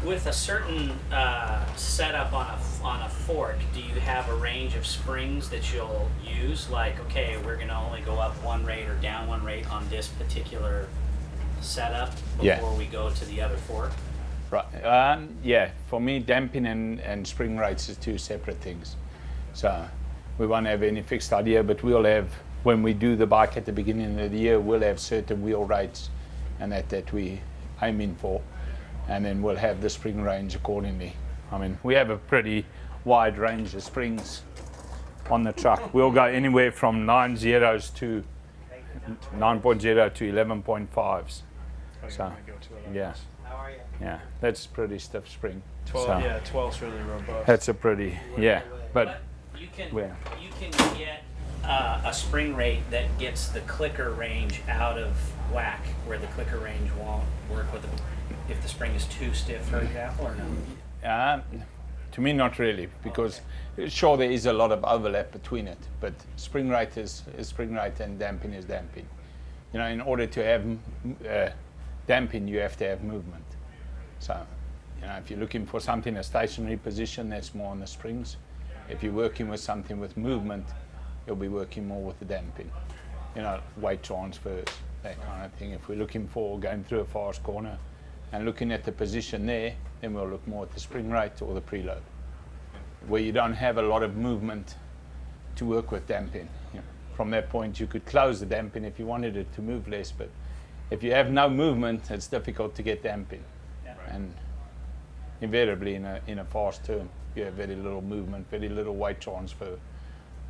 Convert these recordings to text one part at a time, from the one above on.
With a certain setup on a fork, do you have a range of springs that you'll use? Like, okay, we're going to only go up one rate or down one rate on this particular setup before we go to the other fork? Right. Yeah, for me, damping and spring rates is two separate things. So we won't have any fixed idea, but we'll have, when we do the bike at the beginning of the year, we'll have certain wheel rates and that we aiming for. And then we'll have the spring range accordingly. I mean, we have a pretty wide range of springs on the truck. We'll go anywhere from 9.0s to 9.0 to 11.5s. So, yeah. Yeah, that's pretty stiff spring. 12, so, yeah, 12's really robust. That's a pretty, yeah. But you can get a spring rate that gets the clicker range out of whack, where the clicker range won't work with if the spring is too stiff, for example, or no? To me, not really, because sure there is a lot of overlap between it, but spring rate is spring rate and damping is damping. You know, in order to have damping, you have to have movement. So, you know, if you're looking for something a stationary position, that's more on the springs. If you're working with something with movement, you'll be working more with the damping. You know, weight transfers, that kind of thing. If we're looking for going through a fast corner and looking at the position there, then we'll look more at the spring rate or the preload. Where you don't have a lot of movement to work with damping. You know, from that point, you could close the damping if you wanted it to move less, but if you have no movement, it's difficult to get damping. Yeah. And invariably in a fast turn, you have very little movement, very little weight transfer.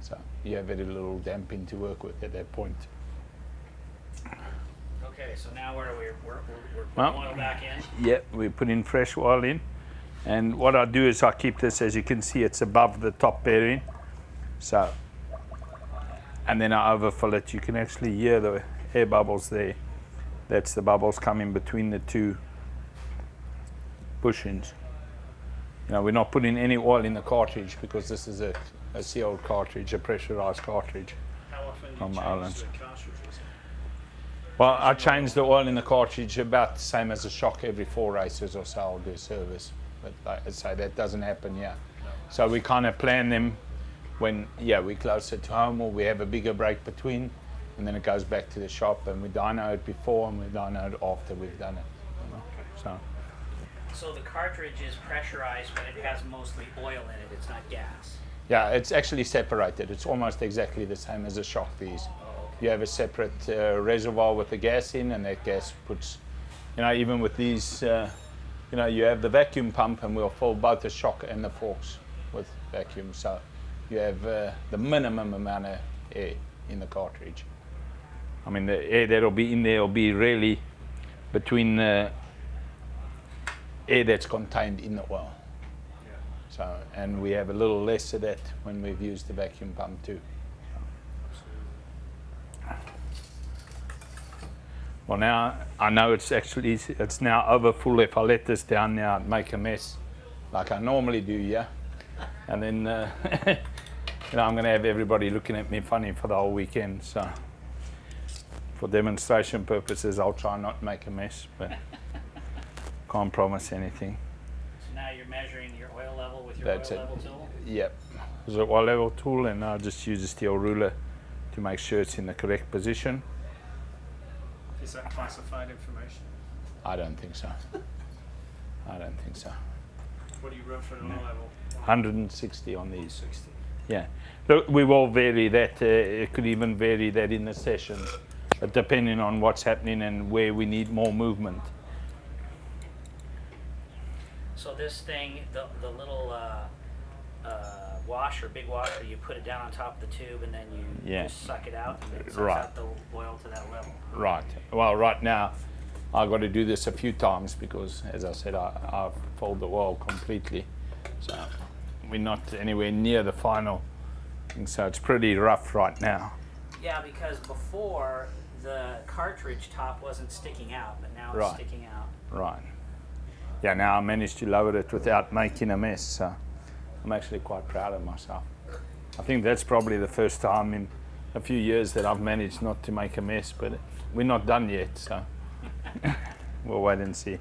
So you have very little damping to work with at that point. Okay, so now where are we? We're putting oil back in? Yeah, we put in fresh oil in. And what I do is I keep this, as you can see, it's above the top bearing. So, and then I overfill it. You can actually hear the air bubbles there. That's the bubbles coming between the two bushings. You know, we're not putting any oil in the cartridge because this is a sealed cartridge, a pressurized cartridge. How often do you change the cartridges? Well, I change the oil in the cartridge about the same as a shock every 4 races or so. I'll do service, but like I say, that doesn't happen. Yeah, no. So we kind of plan them when we're closer to home or we have a bigger break between, and then it goes back to the shop and we dyno it before and we dyno it after we've done it. You know? So the cartridge is pressurized, but it has mostly oil in it. It's not gas. Yeah, it's actually separated. It's almost exactly the same as a shock piece. You have a separate reservoir with the gas in, and that gas puts, you know, even with these, you know, you have the vacuum pump and we'll fill both the shock and the forks with vacuum. So you have the minimum amount of air in the cartridge. I mean, the air that'll be in there will be really between the air that's contained in the oil. Yeah. So, and we have a little less of that when we've used the vacuum pump too. Well, now I know it's now over full. If I let this down now, I'd make a mess, like I normally do, yeah. And then, you know, I'm going to have everybody looking at me funny for the whole weekend. So, for demonstration purposes, I'll try not to make a mess, but can't promise anything. So now you're measuring your oil level with your oil level tool? Yep. There's an oil level tool, and I'll just use a steel ruler to make sure it's in the correct position. Is that classified information? I don't think so. I don't think so. What do you run for an oil level? 160 on these. 60. Yeah. Look, we will vary that. It could even vary that in the session, depending on what's happening and where we need more movement. So this thing, the little washer, big washer, you put it down on top of the tube and then you just suck it out and it sucks out the oil to that level. Right. Well, right now I've got to do this a few times because, as I said, I've filled the oil completely. So we're not anywhere near the final thing, so it's pretty rough right now. Yeah, because before the cartridge top wasn't sticking out, but now it's sticking out. Right. Yeah, now I managed to lower it without making a mess, so I'm actually quite proud of myself. I think that's probably the first time in a few years that I've managed not to make a mess, but we're not done yet, so we'll wait and see.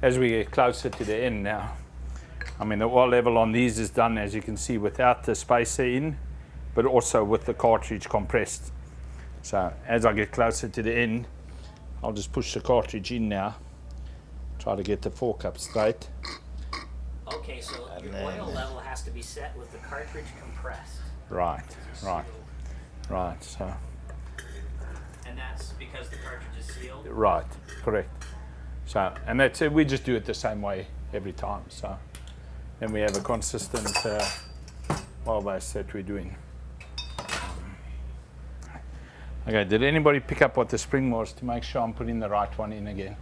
as we get closer to the end now, I mean, the oil level on these is done, as you can see, without the spacer in, but also with the cartridge compressed. So as I get closer to the end, I'll just push the cartridge in now, try to get the fork up straight. Okay, so your oil level has to be set with the cartridge compressed. Right, right, right. So And that's because the cartridge is sealed? right, correct. So, and that's it. We just do it the same way every time. So then we have a consistent oil base that we're doing. Okay, did anybody pick up what the spring was to make sure I'm putting the right one in again?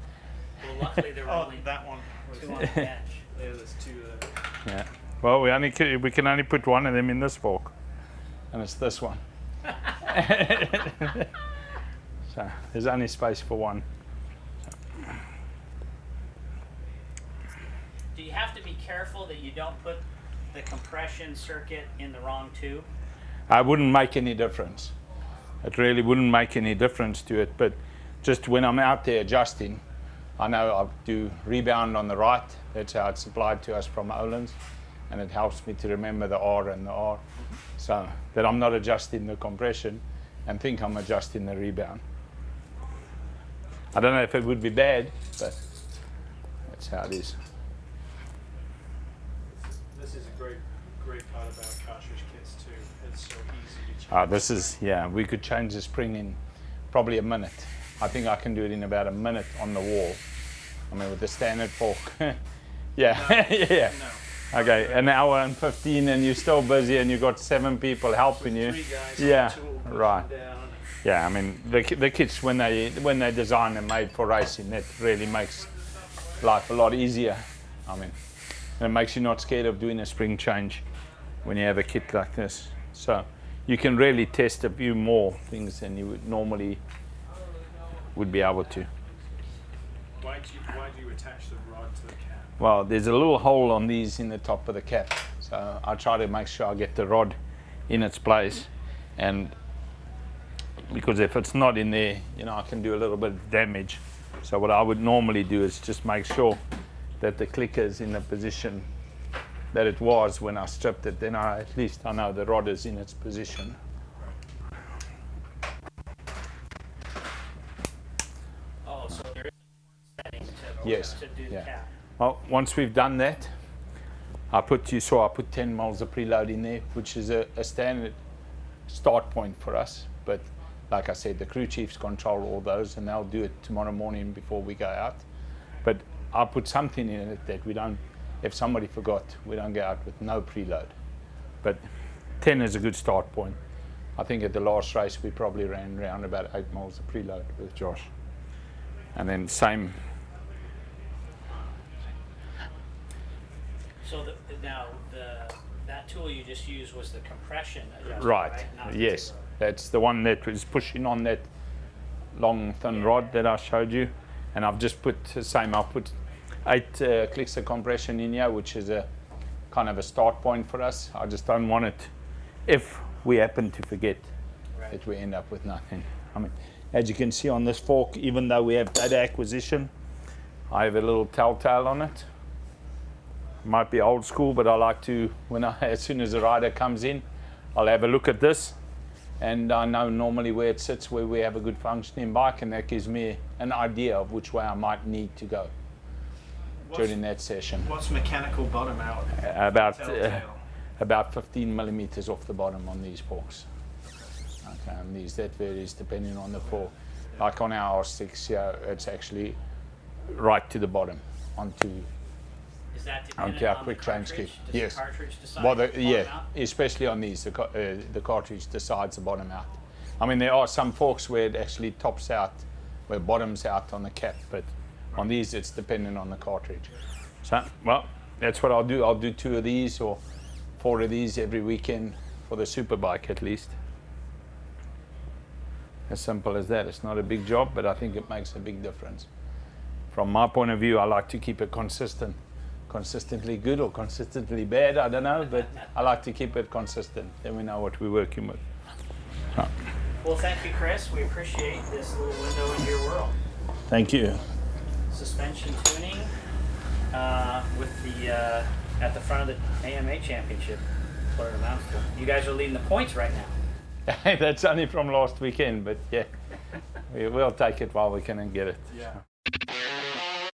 Well, luckily there were only that one. two on the bench. Yeah, there's two there. Yeah. Well, we can only put one of them in this fork, and it's this one. So there's only space for one. Do you have to be careful that you don't put the compression circuit in the wrong tube? I wouldn't make any difference. It really wouldn't make any difference to it, but just when I'm out there adjusting, I know I do rebound on the right. That's how it's supplied to us from Olin's, and it helps me to remember the R and the R, so that I'm not adjusting the compression and think I'm adjusting the rebound. I don't know if it would be bad, but that's how it is. This is a great part about cartridge kits too. It's so easy to change. This is, yeah, we could change the spring in probably a minute. I think I can do it in about a minute on the wall. I mean, with the standard fork. Yeah, yeah. No. Okay, an hour and 15 and you're still busy and you've got 7 people helping you. 3 guys Yeah, on the tool pushing right. down. Yeah, I mean, the kits, when they design and made for racing, that really makes life a lot easier. I mean, and it makes you not scared of doing a spring change when you have a kit like this. So you can really test a few more things than you would normally would be able to. Why do you attach the rod to the cap? Well, there's a little hole on these in the top of the cap, so I try to make sure I get the rod in its place, and because if it's not in there, you know, I can do a little bit of damage. So what I would normally do is just make sure that the clicker is in the position that it was when I stripped it. Then at least I know the rod is in its position. Oh, so there is a setting Yes, to do the yeah. cap. Well, once we've done that, I put 10 mils of preload in there, which is a standard start point for us. But like I said, the crew chiefs control all those, and they'll do it tomorrow morning before we go out. But I'll put something in it that we don't, if somebody forgot, we don't go out with no preload. But 10 is a good start point. I think at the last race we probably ran around about 8 mils of preload with Josh. And then same. So that tool you just used was the compression adjuster, Right, Not the yes. preload. That's the one that was pushing on that long thin rod that I showed you. And I've just put the same, I'll put 8 clicks of compression in here, which is a kind of a start point for us. I just don't want it, if we happen to forget, that we end up with nothing. I mean, as you can see on this fork, even though we have data acquisition, I have a little telltale on it. Might be old school, but I like to, as soon as a rider comes in, I'll have a look at this, and I know normally where it sits, where we have a good functioning bike, and that gives me an idea of which way I might need to go during that session. What's mechanical bottom out? About 15 millimeters off the bottom on these forks. Okay, and that varies depending on the fork. Like on our R6 here, it's actually right to the bottom onto. Is that dependent Okay, our on quick the change cartridge? kit. Does Yes. the cartridge decide Well, the bottom yeah, out? especially on these, the cartridge decides the bottom out. I mean, there are some forks where it actually tops out, where it bottoms out on the cap, but on these it's dependent on the cartridge. So, well, that's what I'll do. I'll do 2 of these or 4 of these every weekend for the superbike at least. As simple as that. It's not a big job, but I think it makes a big difference. From my point of view, I like to keep it consistent. Consistently good or consistently bad, I don't know, but I like to keep it consistent. Then we know what we're working with. So, Well, thank you, Chris. We appreciate this little window into your world. thank you. Suspension tuning, with the at the front of the AMA championship. That's what it amounts to. You guys are leading the points right now. That's only from last weekend, but yeah, we'll take it while we can and get it. Yeah.